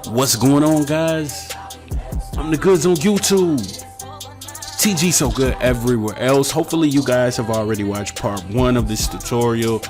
What's going on, guys? I'm the Goods on YouTube. TGsoGood everywhere else. Hopefully you guys have already watched part 1 of this tutorial.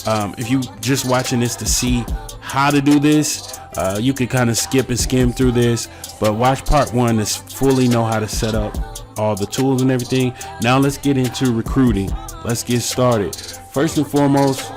If you just watching this to see how to do this, you can kind of skip and skim through this, but watch part 1 to fully know how to set up all the tools and everything. Now let's get into recruiting. Let's get started. First and foremost,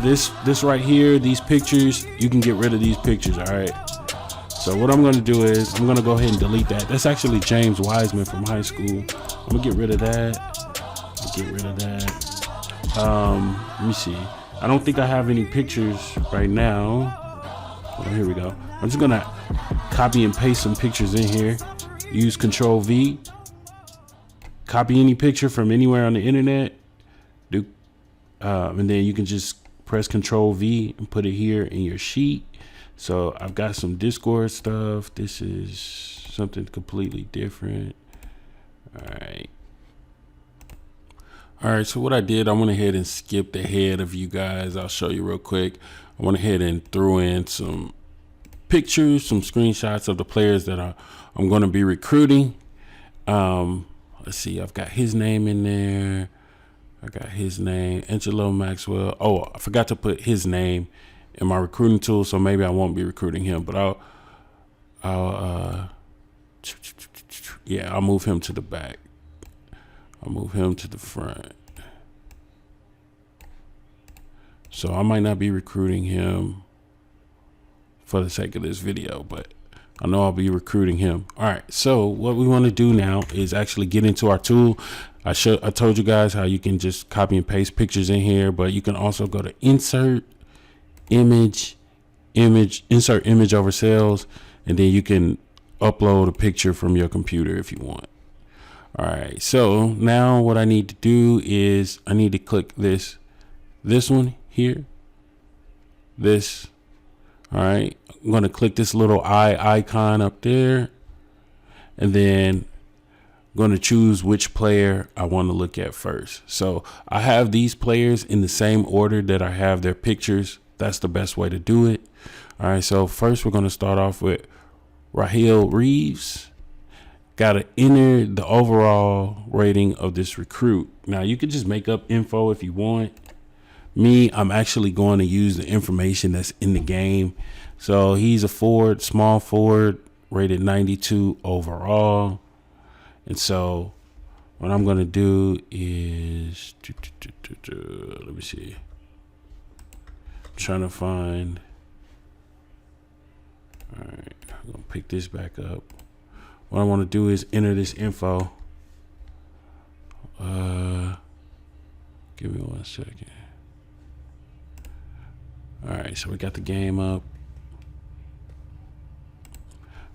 this right here, these pictures, you can get rid of these pictures. All right, so what I'm going to do is I'm going to go ahead and delete that. That's actually James Wiseman from high school. I'm gonna get rid of that. Let me see. I don't think I have any pictures right now. Oh, here we go. I'm just gonna copy and paste some pictures in here. Use Control V. Copy any picture from anywhere on the internet. And then you can just press Control V and put it here in your sheet. So I've got some Discord stuff. This is something completely different. All right, so what I did, I went ahead and skipped ahead of you guys. I'll show you real quick. I went ahead and threw in some pictures, some screenshots of the players that I'm going to be recruiting. Let's see, I've got his name in there. I got his name, Angelo Maxwell. Oh, I forgot to put his name in my recruiting tool, so maybe I won't be recruiting him, but I'll move him to the back. I'll move him to the front. So I might not be recruiting him for the sake of this video, but I know I'll be recruiting him. All right, so what we want to do now is actually get into our tool. I told you guys how you can just copy and paste pictures in here, but you can also go to insert image, insert image over cells, and then you can upload a picture from your computer if you want. All right, so now what I need to do is I need to click this one here, this. All right, I'm going to click this little eye icon up there, and then I'm going to choose which player I want to look at first. So I have these players in the same order that I have their pictures. That's the best way to do it. All right, so first we're going to start off with Raheel Reeves. Got to enter the overall rating of this recruit. Now you can just make up info if you want. Me, I'm actually going to use the information that's in the game. So he's a forward, small forward, rated 92 overall. And so what I'm going to do is, let me see. I'm trying to find. All right, I'm going to pick this back up. What I want to do is enter this info. Give me 1 second. All right, so we got the game up.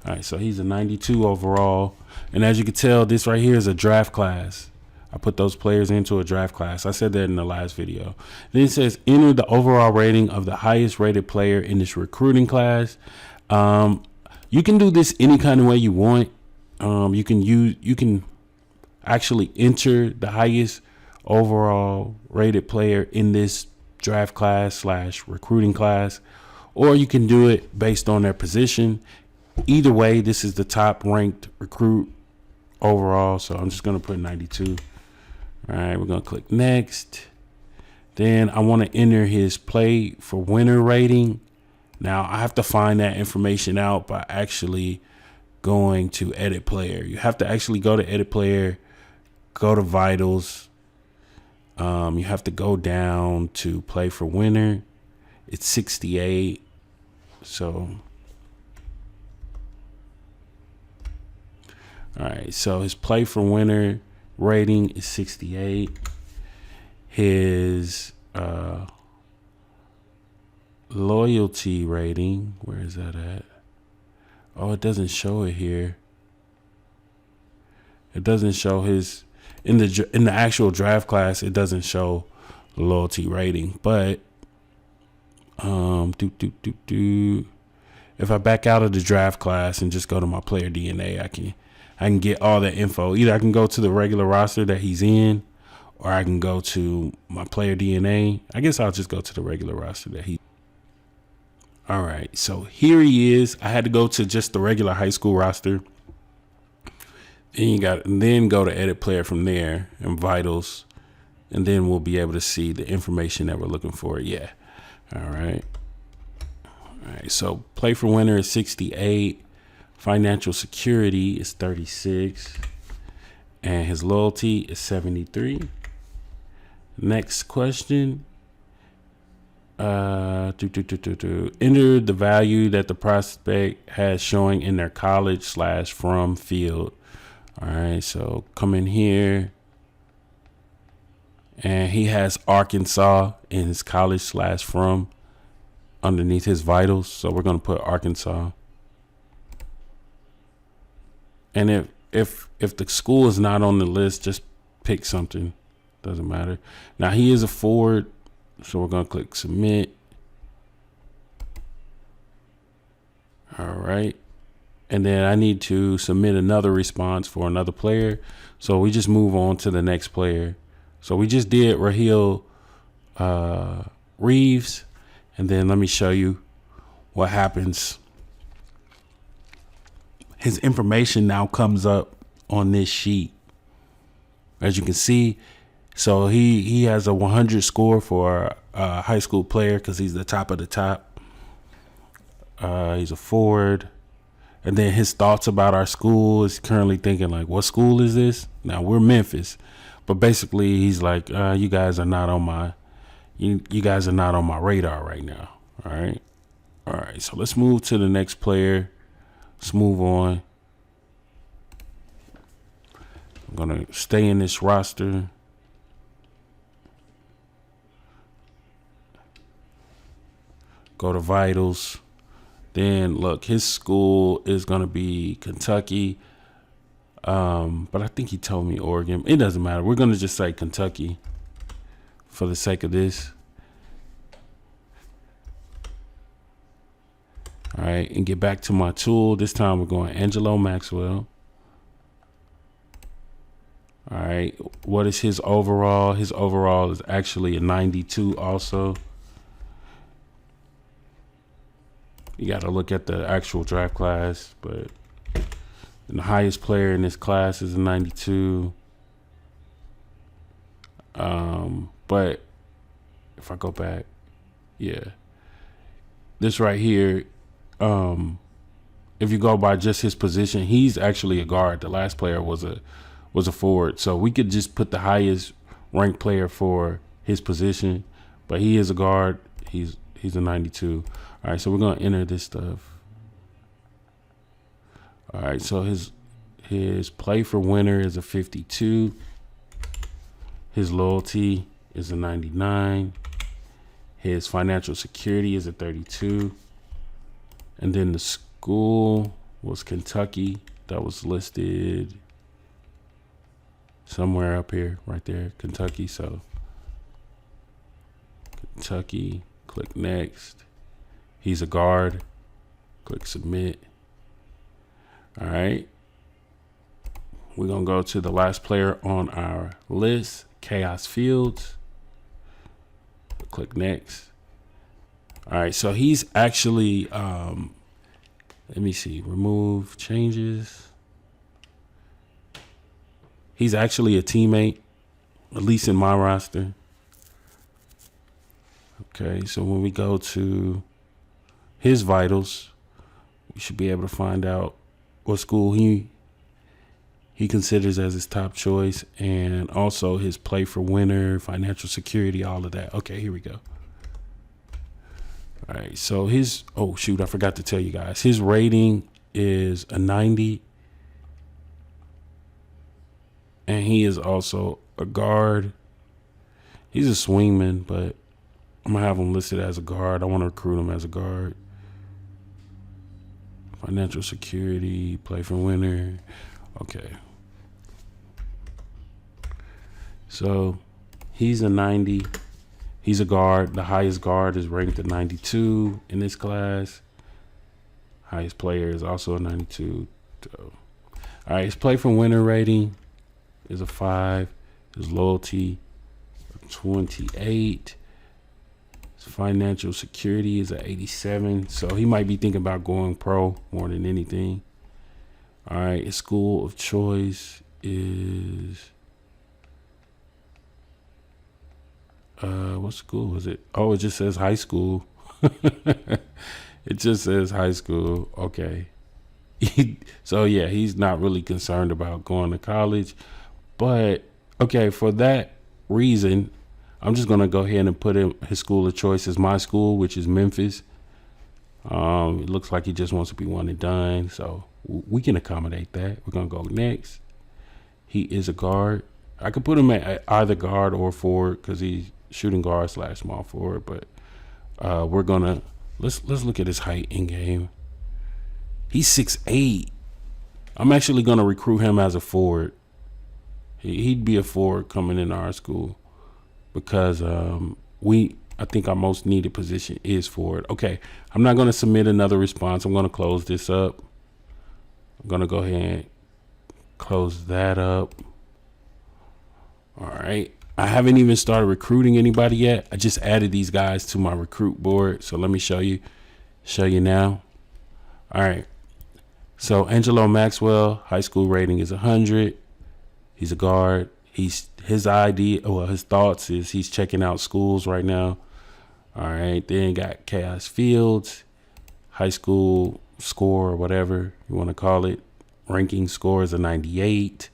All right, so he's a 92 overall. And as you can tell, this right here is a draft class. I put those players into a draft class. I said that in the last video. Then it says enter the overall rating of the highest rated player in this recruiting class. You can do this any kind of way you want. You can actually enter the highest overall rated player in this draft class / recruiting class, or you can do it based on their position. Either way, this is the top ranked recruit overall. So I'm just going to put 92. All right, we're going to click next. Then I want to enter his play for winner rating. Now I have to find that information out by actually going to edit player. You have to actually go to edit player, go to vitals. You have to go down to play for winner. It's 68. So, all right. So his play for winner rating is 68. His loyalty rating, where is that at? Oh, it doesn't show it here. It doesn't show his in the actual draft class. It doesn't show loyalty rating, but if I back out of the draft class and just go to my player DNA, I can get all that info. Either I can go to the regular roster that he's in, or I can go to my player DNA. I guess I'll just go to the regular roster that he. All right, so here he is. I had to go to just the regular high school roster. And then go to edit player from there and vitals. And then we'll be able to see the information that we're looking for. Yeah. All right. All right. So play for winner is 68. Financial security is 36. And his loyalty is 73. Next question. Enter the value that the prospect has showing in their college/from field. All right. So come in here. And he has Arkansas in his college/from underneath his vitals. So we're going to put Arkansas. And if the school is not on the list, just pick something. Doesn't matter. Now he is a forward. So we're going to click submit. All right. And then I need to submit another response for another player. So we just move on to the next player. So we just did Raheel Reeves. And then let me show you what happens. His information now comes up on this sheet. As you can see, so he has a 100 score for a high school player because he's the top of the top. He's a forward. And then his thoughts about our school is currently thinking like, what school is this? Now we're Memphis. But basically, he's like, you guys are not on my, you guys are not on my radar right now. All right. All right. So let's move to the next player. Let's move on. I'm going to stay in this roster. Go to vitals. Then look, his school is going to be Kentucky. But I think he told me Oregon. It doesn't matter. We're going to just say Kentucky for the sake of this. All right. And get back to my tool. This time we're going Angelo Maxwell. All right. What is his overall? His overall is actually a 92 also. You got to look at the actual draft class, but and the highest player in this class is a 92. But if I go back, yeah, this right here, if you go by just his position, he's actually a guard. The last player was a forward. So we could just put the highest ranked player for his position, but he is a guard. He's a 92. All right, so we're going to enter this stuff. All right, so his play for winner is a 52. His loyalty is a 99. His financial security is a 32. And then the school was Kentucky. That was listed somewhere up here, right there, Kentucky. So Kentucky, click next. He's a guard. Click submit. All right. We're going to go to the last player on our list, Chaos Fields. Click next. All right. So he's actually, let me see, remove changes. He's actually a teammate, at least in my roster. Okay. So when we go to his vitals, we should be able to find out what school he considers as his top choice, and also his play for winner, financial security, all of that. Okay, here we go. All right, so oh shoot, I forgot to tell you guys. His rating is a 90, and he is also a guard. He's a swingman, but I'm gonna have him listed as a guard. I want to recruit him as a guard. Financial security, play for winner. Okay. So he's a 90. He's a guard. The highest guard is ranked at 92 in this class. Highest player is also a 92. So, all right, his play for winner rating is a 5. His loyalty, 28. His financial security is at 87. So he might be thinking about going pro more than anything. All right. His school of choice is, what school is it? Oh, it just says high school. It just says high school. Okay. So yeah, he's not really concerned about going to college. But okay, for that reason, I'm just gonna go ahead and put in his school of choice as my school, which is Memphis. It looks like he just wants to be one and done, so we can accommodate that. We're gonna go next. He is a guard. I could put him at either guard or forward because he's shooting guard / small forward. But we're gonna let's look at his height in game. He's 6'8". I'm actually gonna recruit him as a forward. He'd be a forward coming in our school because I think our most needed position is forward. Okay, I'm not gonna submit another response. I'm gonna close this up. I'm gonna go ahead and close that up. All right. I haven't even started recruiting anybody yet. I just added these guys to my recruit board. So let me show you now. All right. So Angelo Maxwell, high school rating is 100. He's a guard. His thoughts is he's checking out schools right now. All right. Then got Chaos Fields, high school score or whatever you want to call it. Ranking score is a 98.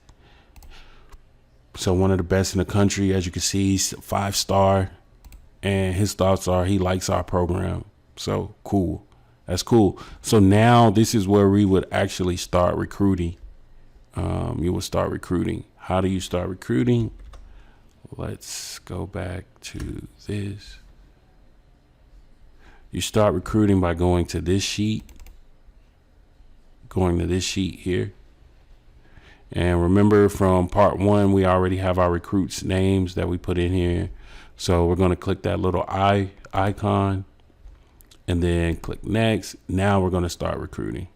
So one of the best in the country, as you can see, he's 5-star. And his thoughts are he likes our program. So cool. That's cool. So now this is where we would actually start recruiting. You would start recruiting. How do you start recruiting? Let's go back to this. You start recruiting by going to this sheet. Going to this sheet here. And remember from part 1, we already have our recruits' names that we put in here. So we're going to click that little eye icon and then click next. Now we're going to start recruiting.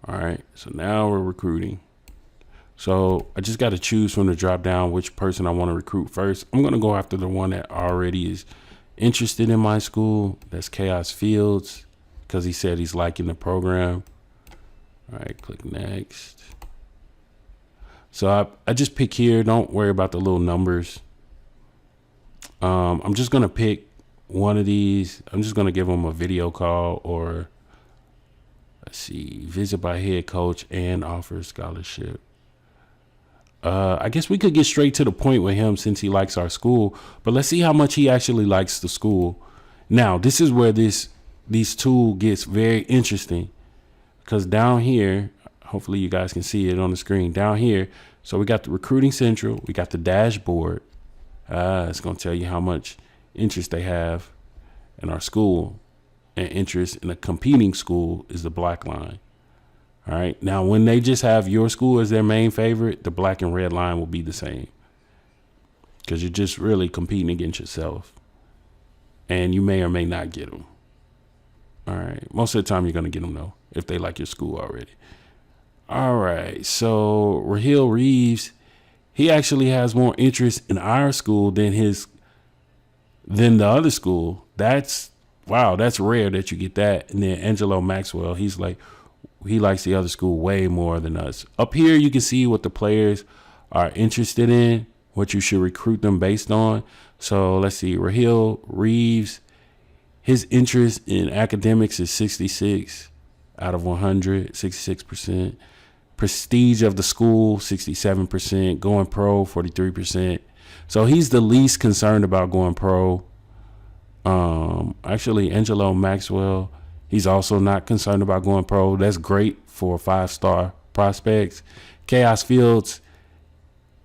All right. So now we're recruiting. So I just got to choose from the drop down which person I want to recruit first. I'm going to go after the one that already is interested in my school. That's Chaos Fields because he said he's liking the program. All right, click next. So I just pick here. Don't worry about the little numbers. I'm just going to pick one of these. I'm just going to give them a video call or, let's see, visit by head coach and offer scholarship. I guess we could get straight to the point with him since he likes our school. But let's see how much he actually likes the school. Now, this is where this tool gets very interesting. Because down here, hopefully you guys can see it on the screen. Down here, so we got the recruiting central. We got the dashboard. It's going to tell you how much interest they have in our school. And interest in a competing school is the black line. All right. Now, when they just have your school as their main favorite, the black and red line will be the same. Because you're just really competing against yourself. And you may or may not get them. All right. Most of the time, you're going to get them, though, if they like your school already. All right. So Raheel Reeves, he actually has more interest in our school than the other school. That's rare that you get that. And then Angelo Maxwell, he likes the other school way more than us. Up here, you can see what the players are interested in, what you should recruit them based on. So let's see, Raheel Reeves, his interest in academics is 66 out of 100, 66%. Prestige of the school, 67%. Going pro, 43%. So he's the least concerned about going pro. Actually, Angelo Maxwell, he's also not concerned about going pro. That's great for 5-star prospects. Chaos Fields,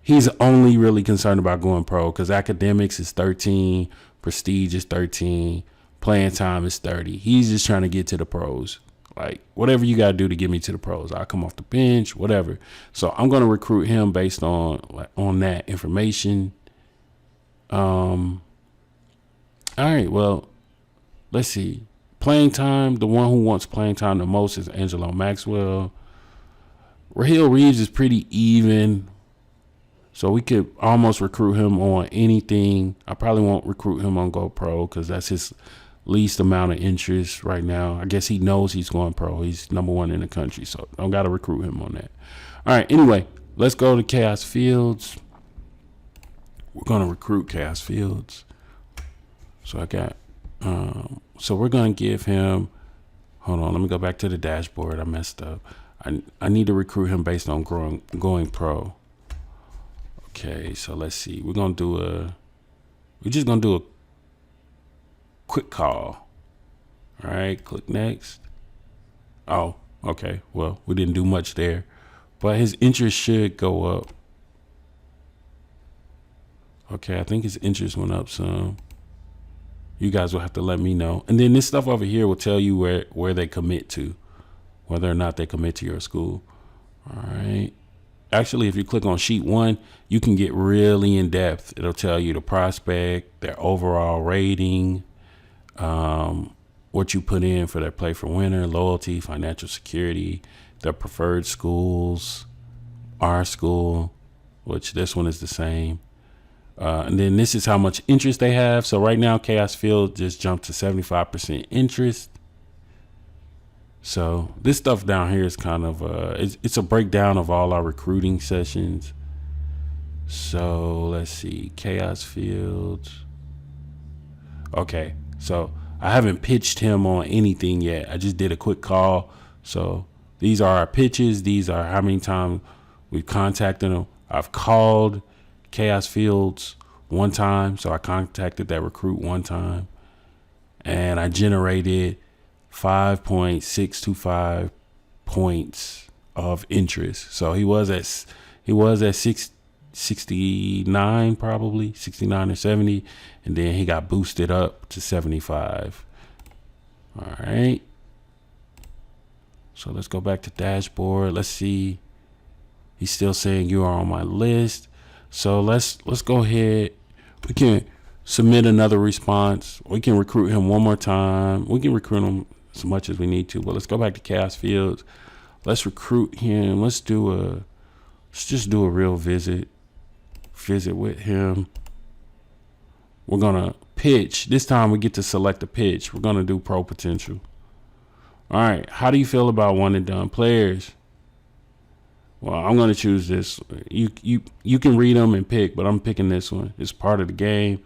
he's only really concerned about going pro because academics is 13, prestige is 13, playing time is 30. He's just trying to get to the pros. Like, whatever you got to do to get me to the pros. I'll come off the bench, whatever. So I'm going to recruit him based on that information. All right, well, let's see. Playing time, the one who wants playing time the most is Angelo Maxwell. Raheel Reeves is pretty even. So we could almost recruit him on anything. I probably won't recruit him on Go Pro because that's his least amount of interest right now. I guess he knows he's going pro. He's #1 in the country, so don't got to recruit him on that. All right, anyway, let's go to Chaos Fields. We're going to recruit Chaos Fields. So I got, so we're going to give him, hold on, let me go back to the dashboard. I messed up. I need to recruit him based on going pro. Okay, so let's see. We're just going to do a quick call. All right, click next. Oh, okay. Well, we didn't do much there, but his interest should go up. Okay, I think his interest went up some. You guys will have to let me know. And then this stuff over here will tell you where they commit to, whether or not they commit to your school. All right. Actually, if you click on sheet 1, you can get really in depth. It'll tell you the prospect, their overall rating, what you put in for their play for winner, loyalty, financial security, their preferred schools, our school, which this one is the same. And then this is how much interest they have. So right now, Chaos Field just jumped to 75% interest. So this stuff down here is kind of it's a breakdown of all our recruiting sessions. So let's see, Chaos Fields. Okay, so I haven't pitched him on anything yet. I just did a quick call. So these are our pitches. These are how many times we've contacted him. I've called Chaos Fields 1 time. So I contacted that recruit 1 time, and I generated 5.625 points of interest. So he was at 69, probably 69 or 70, and then he got boosted up to 75. All right. So let's go back to dashboard. Let's see. He's still saying you are on my list. So let's go ahead. We can submit another response. We can recruit him 1 more time. We can recruit him as much as we need to, but let's go back to Chaos Fields. Let's recruit him. Let's just do a real visit with him. We're gonna pitch. This time we get to select a pitch. We're gonna do pro potential. All right, how do you feel about 1 and done players? Well, I'm gonna choose this. You can read them and pick, but I'm picking this one. It's part of the game.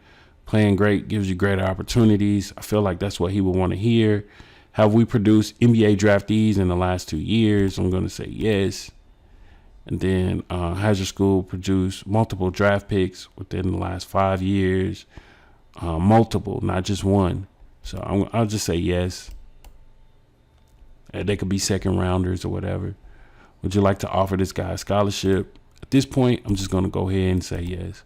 Playing great gives you greater opportunities. I feel like that's what he would want to hear. Have we produced NBA draftees in the last 2 years? I'm going to say yes. And then has your school produced multiple draft picks within the last 5 years? Multiple, not just one. So I'll just say yes. They could be second rounders or whatever. Would you like to offer this guy a scholarship? At this point, I'm just going to go ahead and say yes.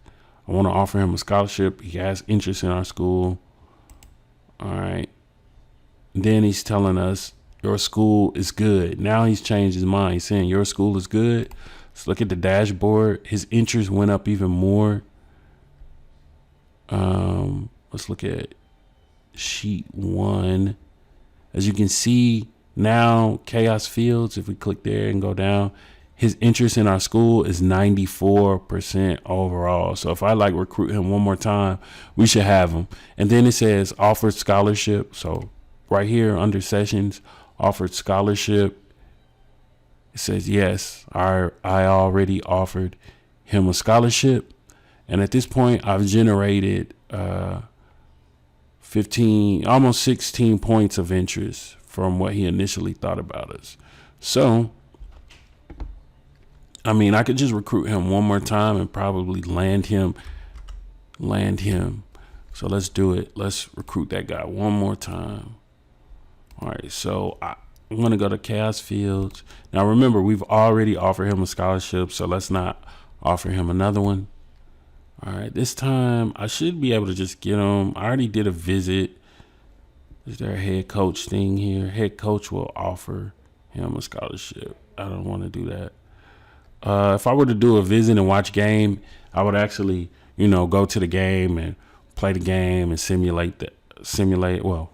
I want to offer him a scholarship. He has interest in our school. All right. Then he's telling us your school is good. Now he's changed his mind. He's saying your school is good. Let's look at the dashboard. His interest went up even more. Let's look at sheet 1. As you can see now, Chaos Fields, if we click there and go down, his interest in our school is 94% overall. So if I recruit him 1 more time, we should have him. And then it says offered scholarship. So right here under sessions, offered scholarship, it says yes, I already offered him a scholarship. And at this point, I've generated 15, almost 16 points of interest from what he initially thought about us. So I mean, I could just recruit him 1 more time and probably land him. So let's do it. Let's recruit that guy 1 more time. All right, so I'm going to go to Chaos Fields. Now, remember, we've already offered him a scholarship, so let's not offer him another one. All right, this time I should be able to just get him. I already did a visit. Is there a head coach thing here? Head coach will offer him a scholarship. I don't want to do that. If I were to do a visit and watch game, I would actually, go to the game and play the game and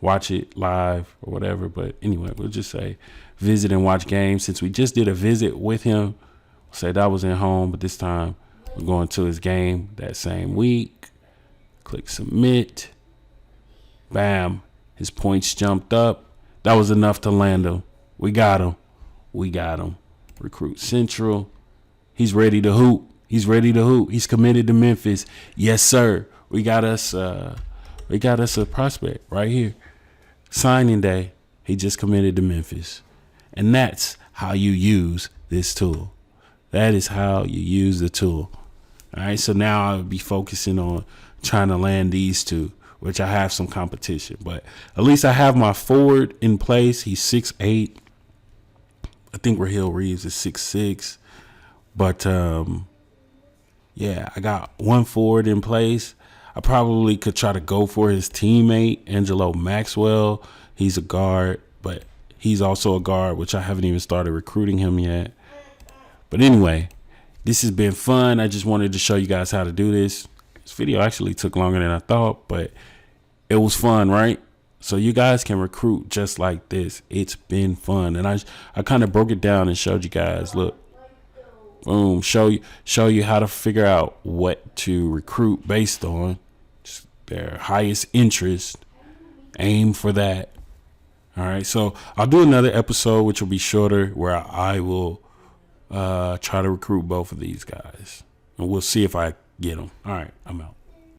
watch it live or whatever. But anyway, we'll just say visit and watch games. Since we just did a visit with him, say that was at home, but this time We're going to his game that same week. Click submit. Bam. His points jumped up. That was enough to land him. We got him. We got him. Recruit Central. He's ready to hoop. He's ready to hoop. He's committed to Memphis. Yes, sir. We got us a prospect right here. Signing day. He just committed to Memphis. And that's how you use this tool. That is how you use the tool. All right. So now I'll be focusing on trying to land these two, which I have some competition, but at least I have my forward in place. He's 6'8". I think Raheel Reeves is 6'6". But yeah, I got one forward in place. I probably could try to go for his teammate, Angelo Maxwell. He's a guard, but he's also a guard, which I haven't even started recruiting him yet. But anyway, this has been fun. I just wanted to show you guys how to do this. This video actually took longer than I thought, but it was fun, right? So you guys can recruit just like this. It's been fun. And I kind of broke it down and showed you guys, look, boom, show you how to figure out what to recruit based on just their highest interest. Aim for that. All right. So I'll do another episode, which will be shorter, where I will try to recruit both of these guys, and we'll see if I get them. All right. I'm out.